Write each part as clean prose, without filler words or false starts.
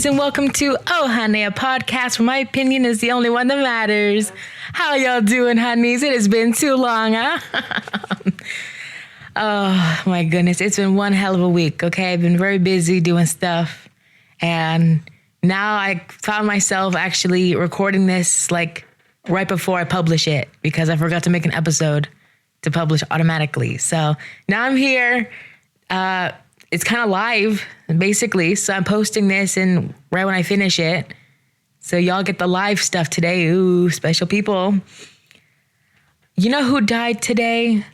honeys, and welcome to Madea podcast, where my opinion is the only one that matters. How y'all doing, honeys? It has been too long, huh? Oh, my goodness. It's been one hell of a week, okay? I've been very busy doing stuff, and now I found myself actually recording this, like, right before I publish it, because I forgot to make an episode to publish automatically. So now I'm here. It's kind of live, basically. So I'm posting this and right when I finish it. So y'all get the live stuff today. Ooh, special people. You know who died today?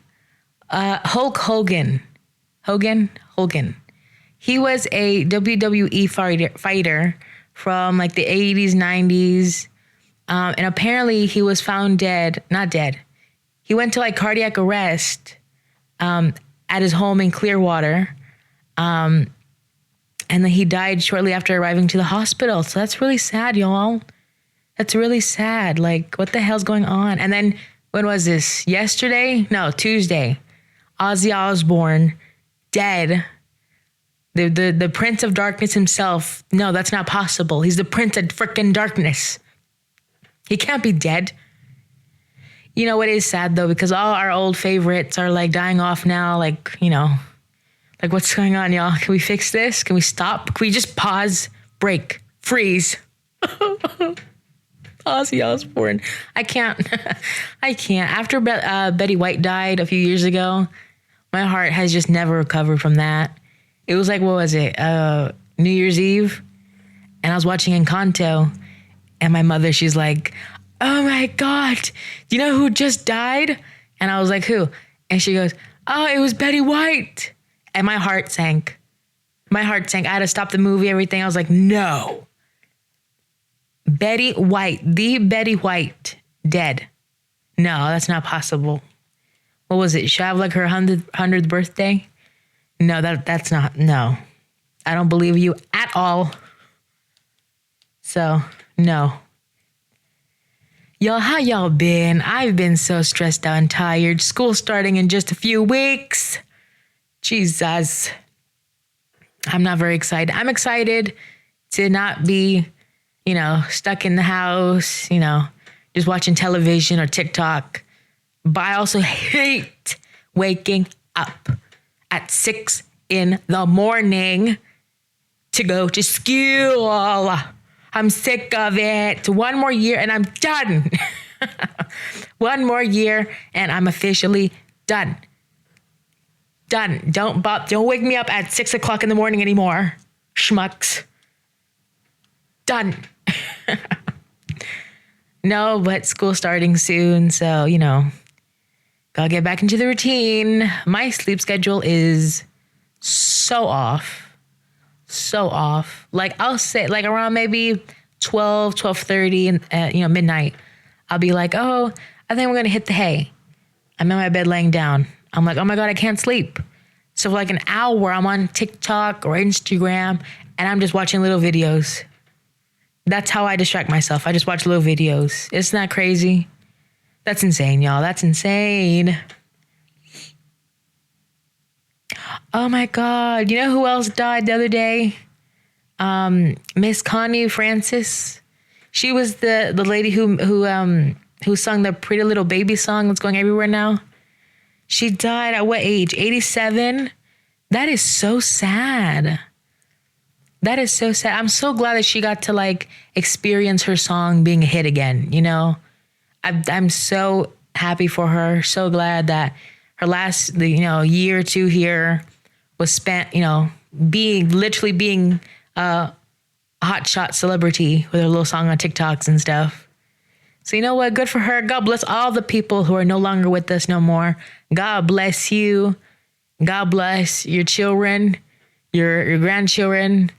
Hulk Hogan. Hogan. He was a WWE fighter from like the 80s, 90s. And apparently he was found not dead. He went to like cardiac arrest at his home in Clearwater. And then he died shortly after arriving to the hospital. So that's really sad, y'all. That's really sad. Like, what the hell's going on? And then, when was this? Yesterday? No, Tuesday. Ozzy Osbourne, dead. The Prince of Darkness himself. No, that's not possible. He's the Prince of frickin' Darkness. He can't be dead. You know what is sad, though? Because all our old favorites are, like, dying off now. Like, you know... Like, what's going on, y'all? Can we fix this? Can we stop? Can we just pause, break, freeze? Ozzy Osbourne. I can't. After Betty White died a few years ago, my heart has just never recovered from that. It was like, what was it? New Year's Eve. And I was watching Encanto. And my mother, she's like, oh my God, do you know who just died? And I was like, who? And she goes, oh, it was Betty White. And my heart sank. I had to stop the movie, everything. I was like, no. Betty White, the Betty White, dead. No, that's not possible. What was it? Should I have like her 100th birthday? No, that's not, no. I don't believe you at all. So, no. Y'all, how y'all been? I've been so stressed out and tired. School starting in just a few weeks. Jesus. I'm not very excited. I'm excited to not be, stuck in the house, just watching television or TikTok. But I also hate waking up at 6 in the morning to go to school. I'm sick of it. One more year and I'm done. One more year and I'm officially done. Done. Don't wake me up at 6 o'clock in the morning anymore. Schmucks. Done. No, but school's starting soon. So, gotta get back into the routine. My sleep schedule is so off. Like, I'll say, like, around maybe 12:30, and midnight. I'll be like, oh, I think we're going to hit the hay. I'm in my bed laying down. I'm like, oh my God, I can't sleep. So for like an hour, I'm on TikTok or Instagram, and I'm just watching little videos. That's how I distract myself. I just watch little videos. Isn't that crazy? That's insane, y'all. That's insane. Oh my God. You know who else died the other day? Miss Connie Francis. She was the lady who sung the Pretty Little Baby song that's going everywhere now. She died at what age? 87? That is so sad. I'm so glad that she got to like experience her song being a hit again, I'm so happy for her. So glad that her last, year or two here was spent, being a hotshot celebrity with her little song on TikToks and stuff. So you know what? Good for her. God bless all the people who are no longer with us no more. God bless you. God bless your children, your grandchildren,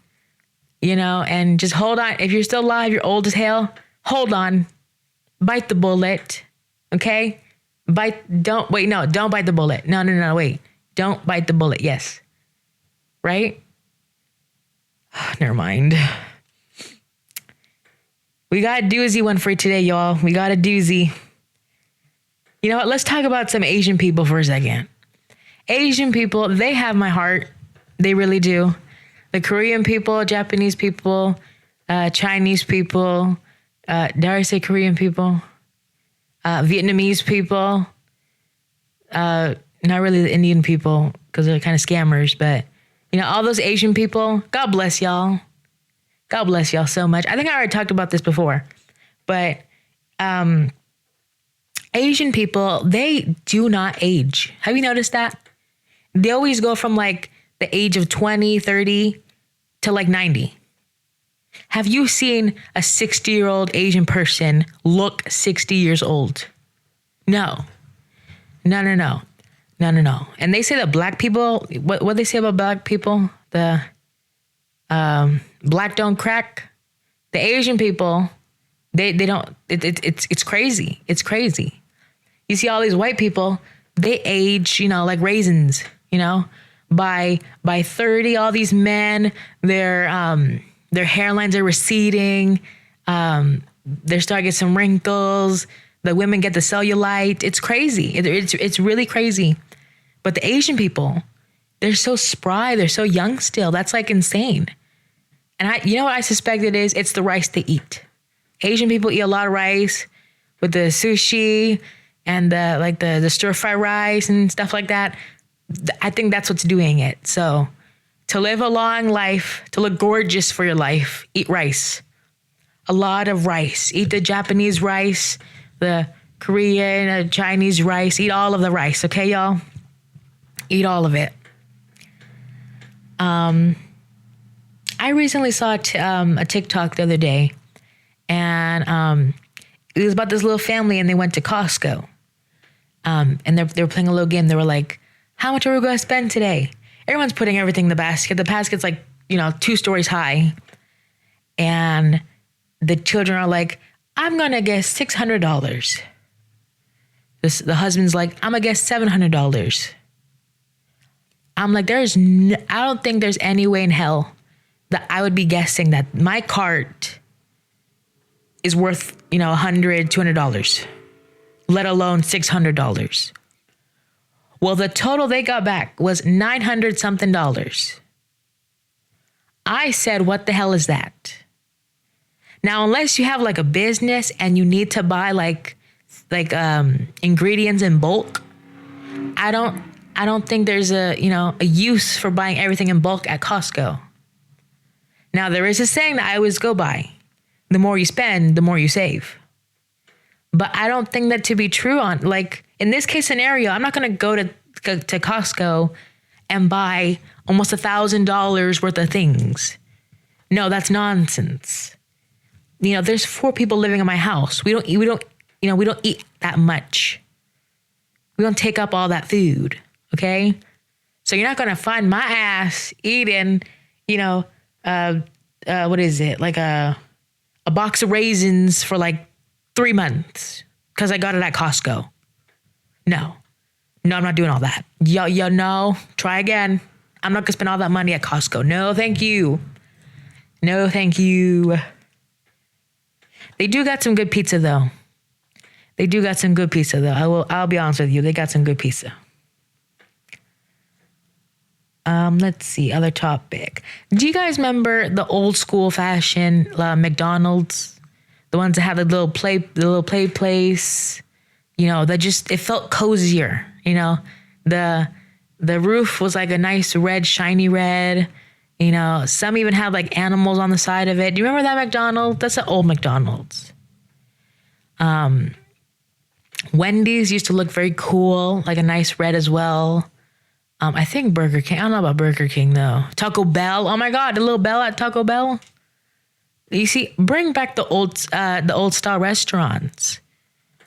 and just hold on. If you're still alive, you're old as hell, hold on. Bite the bullet, okay? Don't bite the bullet. No, wait. Don't bite the bullet, yes. Right? Never mind. We got a doozy one for today, y'all. We got a doozy. You know what? Let's talk about some Asian people for a second. Asian people, they have my heart. They really do. The Korean people, Japanese people, Chinese people, dare I say Korean people, Vietnamese people, not really the Indian people because they're kind of scammers, but all those Asian people, God bless y'all. God bless y'all so much. I think I already talked about this before, but Asian people, they do not age. Have you noticed that? They always go from like the age of 20, 30 to like 90. Have you seen a 60-year-old Asian person look 60 years old? No. No. And they say that black people, what they say about black people? The black don't crack. The Asian people, they don't, it's crazy. It's crazy. You see all these white people, they age, like raisins, by 30, all these men, their hairlines are receding. They're starting to get some wrinkles. The women get the cellulite. It's crazy. It's really crazy. But the Asian people, they're so spry. They're so young still. That's like insane. And you know what I suspect it is? It's the rice they eat. Asian people eat a lot of rice with the sushi and the stir fry rice and stuff like that. I think that's what's doing it. So to live a long life, to look gorgeous for your life, eat rice. A lot of rice. Eat the Japanese rice, the Korean, Chinese rice. Eat all of the rice, okay, y'all? Eat all of it. I recently saw a TikTok the other day, and it was about this little family, and they went to Costco. And they were playing a little game. They were like, how much are we going to spend today? Everyone's putting everything in the basket. The basket's like, 2 stories high. And the children are like, I'm going to guess $600. The husband's like, I'm going to guess $700. I'm like, I don't think there's any way in hell that I would be guessing that my cart is worth, $100, $200, let alone $600. Well, the total they got back was $900 something. I said, what the hell is that? Now, unless you have like a business and you need to buy like ingredients in bulk, I don't think there's a use for buying everything in bulk at Costco. Now, there is a saying that I always go by. The more you spend, the more you save. But I don't think that to be true in this case scenario, I'm not going to go to Costco and buy almost $1,000 worth of things. No, that's nonsense. There's 4 people living in my house. We don't eat that much. We don't take up all that food. Okay. So you're not going to find my ass eating, what is it? Like a box of raisins for like 3 months because I got it at Costco. No, I'm not doing all that. Yo, no, try again. I'm not going to spend all that money at Costco. No, thank you. No, thank you. They do got some good pizza though. I'll be honest with you. They got some good pizza. Let's see, other topic. Do you guys remember the old school fashion McDonald's? The ones that had the little play place, it felt cozier, the roof was like a nice red, shiny red, some even had like animals on the side of it. Do you remember that McDonald's? That's an old McDonald's. Wendy's used to look very cool, like a nice red as well. I think Burger King. I don't know about Burger King though. Taco Bell. Oh my God, the little bell at Taco Bell. You see, bring back the old style restaurants.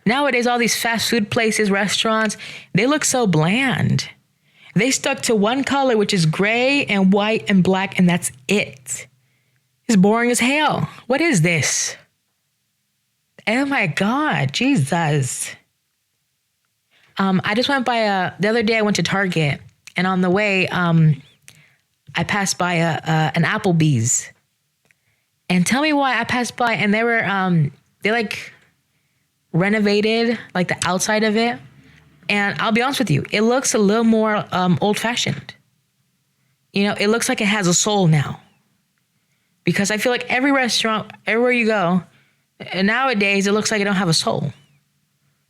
Nowadays, all these fast food places, restaurants, they look so bland. They stuck to one color, which is gray and white and black, and that's it. It's boring as hell. What is this? Oh my God, Jesus. I just went by the other day I went to Target, and on the way, I passed by an Applebee's. And tell me why I passed by, and they were they like renovated like the outside of it. And I'll be honest with you, it looks a little more old fashioned. It looks like it has a soul now. Because I feel like every restaurant, everywhere you go, and nowadays it looks like it don't have a soul.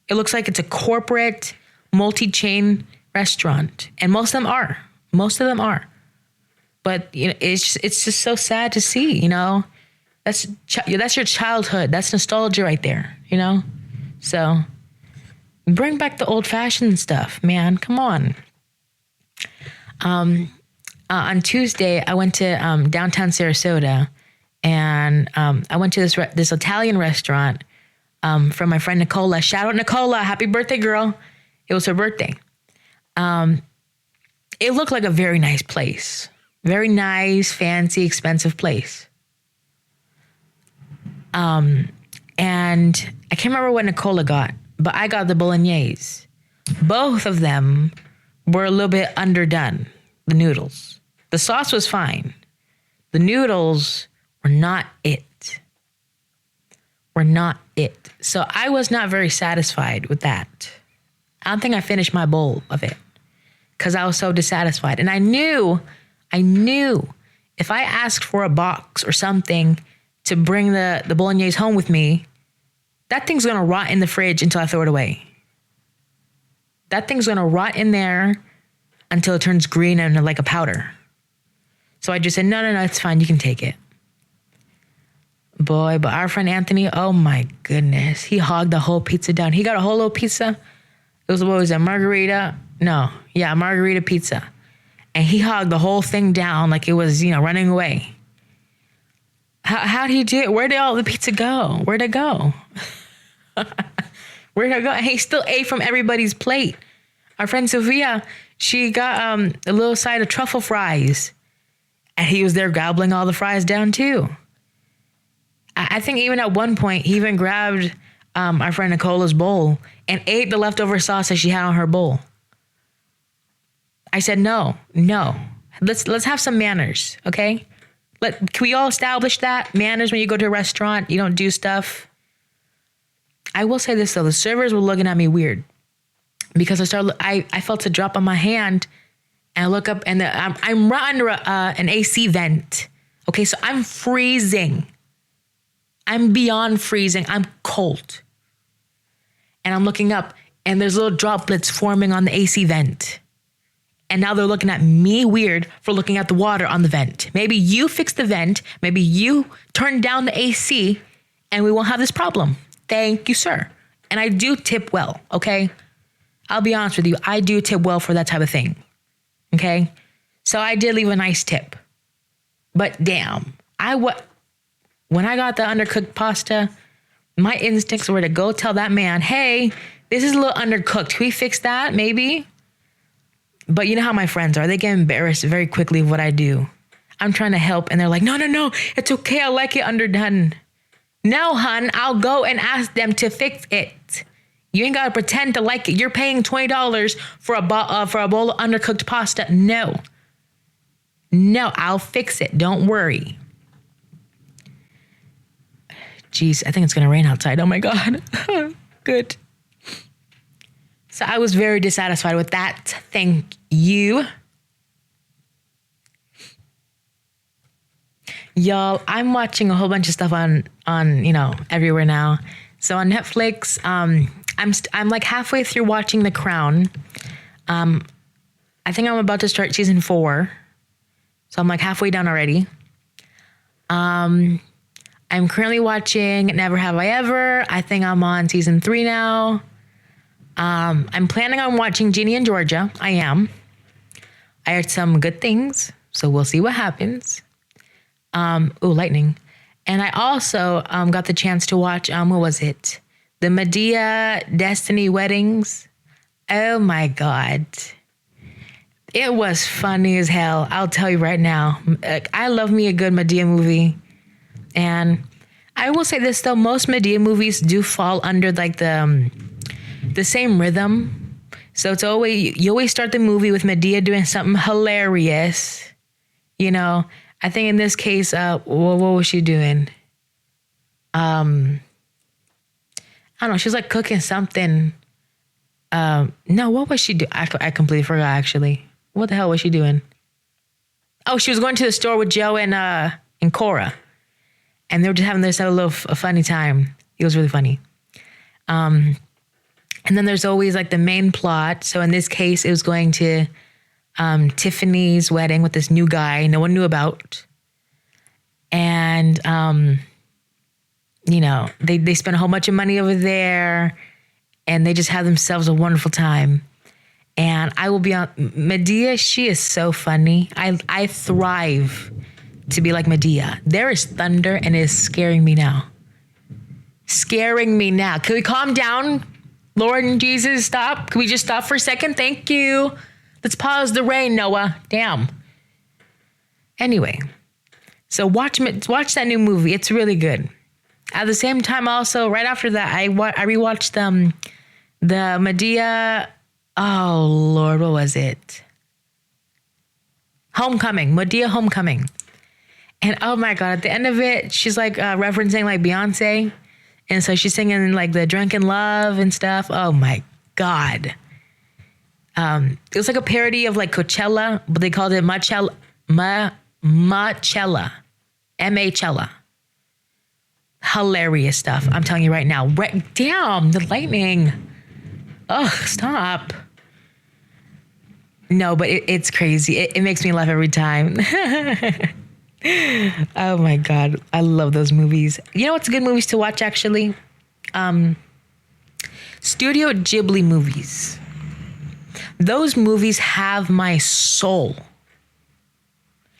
It looks like it's a corporate, multi-chain restaurant. And most of them are. Most of them are. But you know, it's just so sad to see, you know. That's your childhood. That's nostalgia right there, you know. So bring back the old-fashioned stuff, man. Come on. On Tuesday, I went to downtown Sarasota, and I went to this Italian restaurant from my friend Nicola. Shout out Nicola, happy birthday, girl! It was her birthday. It looked like a very nice place, very nice, fancy, expensive place. And I can't remember what Nicola got, but I got the bolognese. Both of them were a little bit underdone. The noodles. The sauce was fine. The noodles were not it. So I was not very satisfied with that. I don't think I finished my bowl of it because I was so dissatisfied. And I knew if I asked for a box or something to bring the bolognese home with me, that thing's going to rot in the fridge until I throw it away. That thing's going to rot in there until it turns green and like a powder. So I just said, no, it's fine. You can take it. Boy, but our friend Anthony, oh my goodness. He hogged the whole pizza down. He got a whole little pizza. It was, what was it, margarita? No, yeah, margarita pizza. And he hogged the whole thing down like it was, running away. How did he do it? Where did all the pizza go? Where'd it go? Where'd it go? And he still ate from everybody's plate. Our friend Sophia, she got a little side of truffle fries. And he was there gobbling all the fries down too. I think even at one point, he even grabbed our friend Nicola's bowl and ate the leftover sauce that she had on her bowl. I said, no. Let's have some manners, okay? Can we all establish that? Manners when you go to a restaurant, you don't do stuff. I will say this though, the servers were looking at me weird because I felt a drop on my hand and I look up and I'm right under an AC vent. Okay, so I'm freezing. I'm beyond freezing. I'm cold. And I'm looking up and there's little droplets forming on the AC vent. And now they're looking at me weird for looking at the water on the vent. Maybe you fix the vent. Maybe you turn down the AC and we won't have this problem. Thank you, sir. And I do tip well, okay? I'll be honest with you. I do tip well for that type of thing, okay? So I did leave a nice tip. But damn, when I got the undercooked pasta, my instincts were to go tell that man, hey, this is a little undercooked. Can we fix that? Maybe. But you know how my friends are. They get embarrassed very quickly of what I do. I'm trying to help and they're like, no, it's okay. I like it underdone. No, hun, I'll go and ask them to fix it. You ain't got to pretend to like it. You're paying $20 for a bowl of undercooked pasta. No, I'll fix it. Don't worry. Jeez, I think it's going to rain outside. Oh my God. Good. So I was very dissatisfied with that. Thank you. Y'all, I'm watching a whole bunch of stuff on everywhere now. So on Netflix, I'm like halfway through watching The Crown. I think I'm about to start season 4. So I'm like halfway down already. I'm currently watching Never Have I Ever. I think I'm on season 3 now. I'm planning on watching Ginny and Georgia. I am. I heard some good things, so we'll see what happens. Lightning. And I also got the chance to watch, what was it? The Madea Destiny Weddings. Oh my God. It was funny as hell. I'll tell you right now. I love me a good Madea movie. And I will say this though, most Madea movies do fall under like the same rhythm. So it's you always start the movie with Madea doing something hilarious. I think in this case, what was she doing? I don't know. She was like cooking something. No, what was she doing? I completely forgot actually. What the hell was she doing? Oh, she was going to the store with Joe and Cora. and they were just having this a funny time. It was really funny. And then there's always like the main plot. So in this case, it was going to Tiffany's wedding with this new guy no one knew about. And, you know, they spent a whole bunch of money over there and they just had themselves a wonderful time. And I will be on Madea. She is so funny. I thrive to be like Madea. There is thunder and it is scaring me now. Scaring me now. Can we calm down? Lord and Jesus, stop. Can we just stop for a second? Thank you. Let's pause the rain, Noah. Damn. Anyway, so watch that new movie. It's really good. At the same time, also, right after that, I rewatched the Madea. Oh, Lord, what was it? Homecoming. Madea Homecoming. And oh my God, at the end of it, she's like referencing like Beyonce. And so she's singing like the Drunken Love and stuff. Oh my God. It was like a parody of like Coachella, but they called it Machella. Machella. M-A-Chella. Hilarious stuff. I'm telling you right now. Damn, the lightning. Oh, stop. No, but it's crazy. It makes me laugh every time. Oh my God. I love those movies. You know what's good movies to watch actually? Studio Ghibli movies. Those movies have my soul.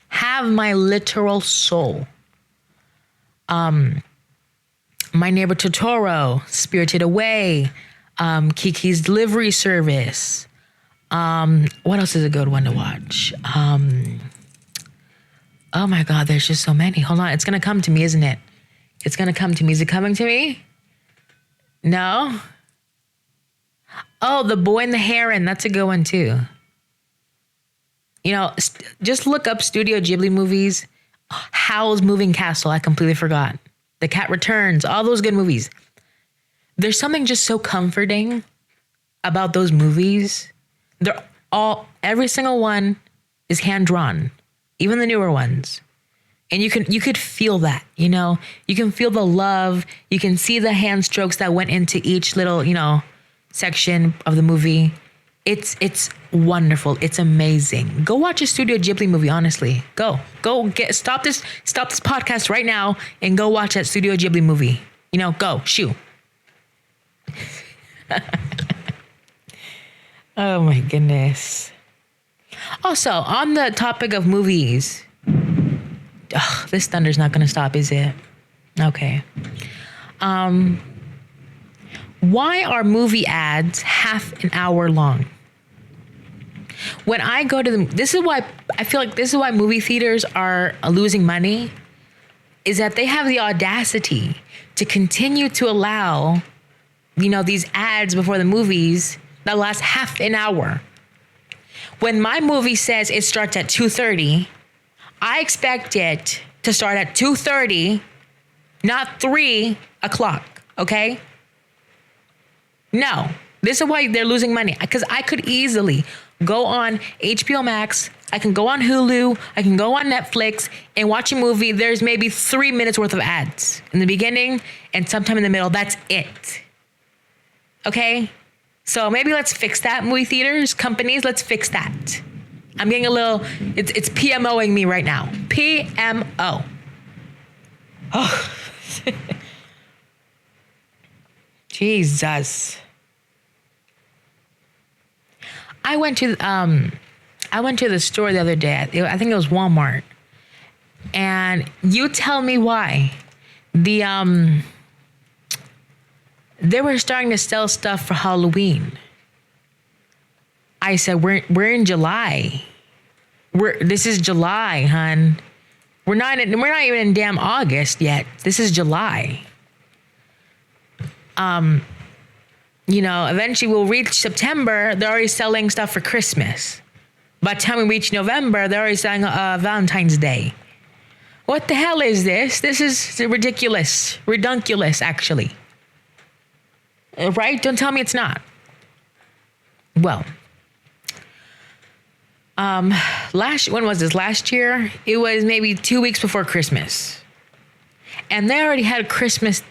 Have my literal soul. My Neighbor Totoro, Spirited Away, Kiki's Delivery Service. What else is a good one to watch? Oh my God, there's just so many. Hold on, it's gonna come to me, isn't it? It's gonna come to me. Is it coming to me? No? Oh, The Boy and the Heron. That's a good one too. You know, just look up Studio Ghibli movies. Howl's Moving Castle. I completely forgot. The Cat Returns. All those good movies. There's something just so comforting about those movies. Every single one is hand drawn. Even the newer ones. And you could feel that, you know, you can feel the love. You can see the hand strokes that went into each little, you know, section of the movie. It's wonderful. It's amazing. Go watch a Studio Ghibli movie, honestly. Stop this podcast right now and go watch that Studio Ghibli movie. You know, go, shoo. Oh my goodness. Also, on the topic of movies, this thunder's not going to stop, is it? Okay. Why are movie ads half an hour long? When I go to this is why I feel like this is why movie theaters are losing money, is that they have the audacity to continue to allow, you know, these ads before the movies that last half an hour. When my movie says it starts at 2:30, I expect it to start at 2:30, not 3 o'clock, okay? No, this is why they're losing money. Because I could easily go on HBO Max, I can go on Hulu, I can go on Netflix and watch a movie. There's maybe 3 minutes worth of ads in the beginning and sometime in the middle. That's it. Okay? So maybe let's fix that, movie theaters, companies, let's fix that. I'm getting a little, it's PMOing me right now. PMO. Oh. Jesus. I went to the store the other day. I think it was Walmart. And you tell me why. They were starting to sell stuff for Halloween. I said, we're in July. This is July, hun. We're not even in damn August yet. This is July. You know, eventually we'll reach September. They're already selling stuff for Christmas. By the time we reach November, they're already selling Valentine's Day. What the hell is this? This is ridiculous. Redunculous, actually. Right? Don't tell me it's not. Well, when was this? Last year? It was maybe 2 weeks before Christmas. And they already had Christmas,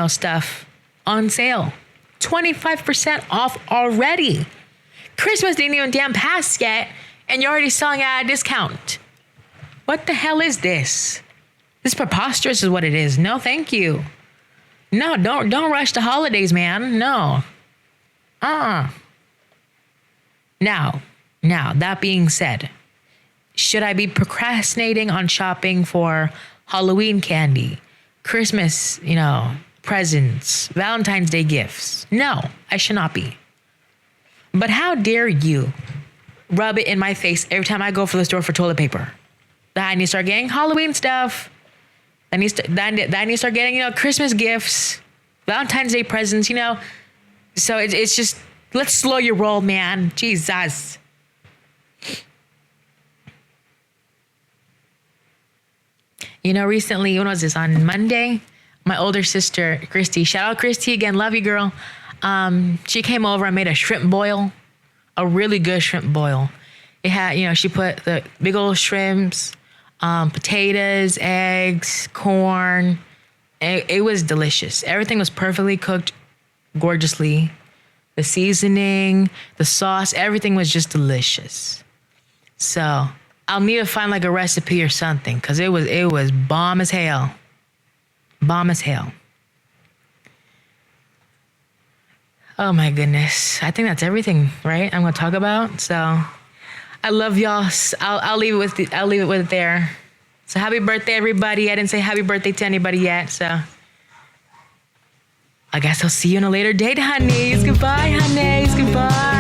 stuff on sale. 25% off already. Christmas didn't even damn pass yet, and you're already selling at a discount. What the hell is this? This preposterous is what it is. No, thank you. No, don't rush the holidays, man. No. Now, that being said, should I be procrastinating on shopping for Halloween candy, Christmas, presents, Valentine's Day gifts? No, I should not be. But how dare you rub it in my face every time I go for the store for toilet paper? That I need to start getting Halloween stuff. I need to start getting, Christmas gifts, Valentine's Day presents, So it's just, let's slow your roll, man. Jesus. Recently, when was this? On Monday, my older sister, Christy, shout out Christy again, love you, girl. She came over and made a shrimp boil, a really good shrimp boil. It had, she put the big old shrimps, potatoes, eggs, corn. It was delicious. Everything was perfectly cooked, gorgeously. The seasoning, the sauce, everything was just delicious. So I'll need to find like a recipe or something, because it was bomb as hell. Bomb as hell. Oh my goodness. I think that's everything, right? I'm going to talk about. So I love y'all. I'll leave it with it there. So happy birthday, everybody. I didn't say happy birthday to anybody yet. So I guess I'll see you in a later date, honeys. Goodbye, honeys. Goodbye.